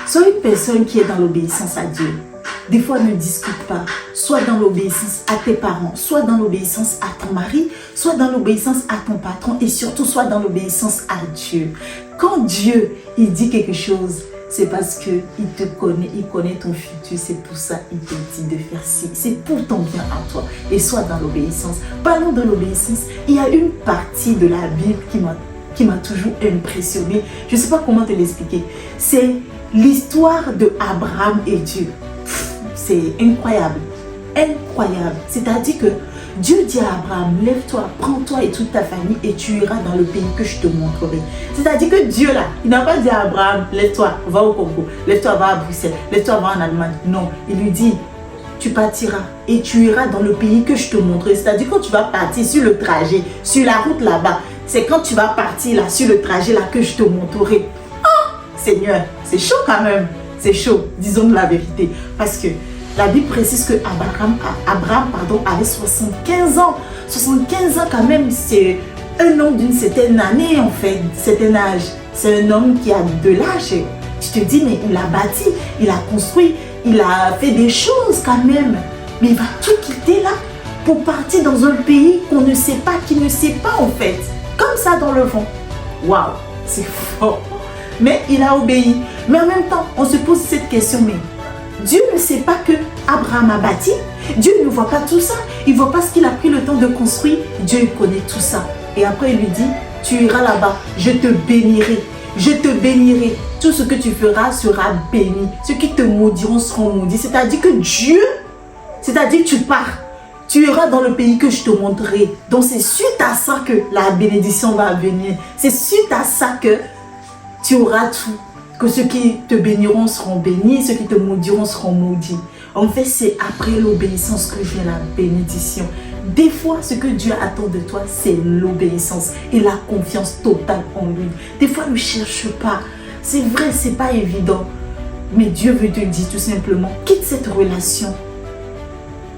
Sois une personne qui est dans l'obéissance à Dieu. Des fois, ne discute pas. Soit dans l'obéissance à tes parents, soit dans l'obéissance à ton mari, soit dans l'obéissance à ton patron et surtout soit dans l'obéissance à Dieu. Quand Dieu, il dit quelque chose, c'est parce qu'il te connaît, il connaît ton futur, c'est pour ça qu'il te dit de faire ci. C'est pour ton bien à toi et sois dans l'obéissance. Parlons de l'obéissance. Il y a une partie de la Bible qui m'a toujours impressionnée. Je ne sais pas comment te l'expliquer. C'est l'histoire de Abraham et Dieu. C'est incroyable. Incroyable. C'est-à-dire que Dieu dit à Abraham, lève-toi, prends-toi et toute ta famille et tu iras dans le pays que je te montrerai. C'est-à-dire que Dieu là, il n'a pas dit à Abraham, lève-toi, va au Congo, lève-toi, va à Bruxelles, lève-toi, va en Allemagne. Non, il lui dit, tu partiras et tu iras dans le pays que je te montrerai. C'est-à-dire quand tu vas partir sur le trajet, sur la route là-bas, c'est quand tu vas partir là, sur le trajet là que je te montrerai. Oh, Seigneur, c'est chaud quand même. C'est chaud, disons la vérité. Parce que la Bible précise que Abraham avait 75 ans. 75 ans quand même, c'est un homme d'une certaine année en fait, certain âge. C'est un homme qui a de l'âge. Tu te dis, mais il a bâti, il a construit, il a fait des choses quand même. Mais il va tout quitter là pour partir dans un pays qu'on ne sait pas, qui ne sait pas en fait. Comme ça dans le vent. Waouh, c'est fort. Mais il a obéi. Mais en même temps, on se pose cette question, mais Dieu ne sait pas que Abraham a bâti. Dieu ne voit pas tout ça. Il ne voit pas ce qu'il a pris le temps de construire. Dieu connaît tout ça. Et après, il lui dit, tu iras là-bas, je te bénirai. Je te bénirai. Tout ce que tu feras sera béni. Ceux qui te maudiront seront maudits. C'est-à-dire que Dieu, c'est-à-dire tu pars. Tu iras dans le pays que je te montrerai. Donc c'est suite à ça que la bénédiction va venir. C'est suite à ça que tu auras tout. Que ceux qui te béniront seront bénis, ceux qui te maudiront seront maudits. En fait, c'est après l'obéissance que vient la bénédiction. Des fois, ce que Dieu attend de toi, c'est l'obéissance et la confiance totale en lui. Des fois, ne cherche pas. C'est vrai, c'est pas évident. Mais Dieu veut te dire tout simplement, quitte cette relation.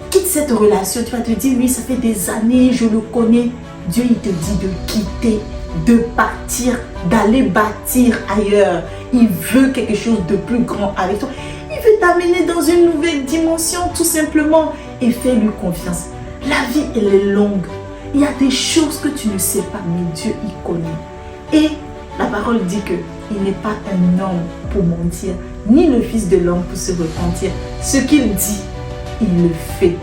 Quitte cette relation. Tu vas te dire, oui, ça fait des années, je le connais. Dieu, il te dit de quitter, de partir, d'aller bâtir ailleurs. Il veut quelque chose de plus grand avec toi. Il veut t'amener dans une nouvelle dimension tout simplement. Et fais-lui confiance. La vie, elle est longue. Il y a des choses que tu ne sais pas, mais Dieu y connaît. Et la parole dit qu'il n'est pas un homme pour mentir, ni le fils de l'homme pour se repentir. Ce qu'il dit, il le fait.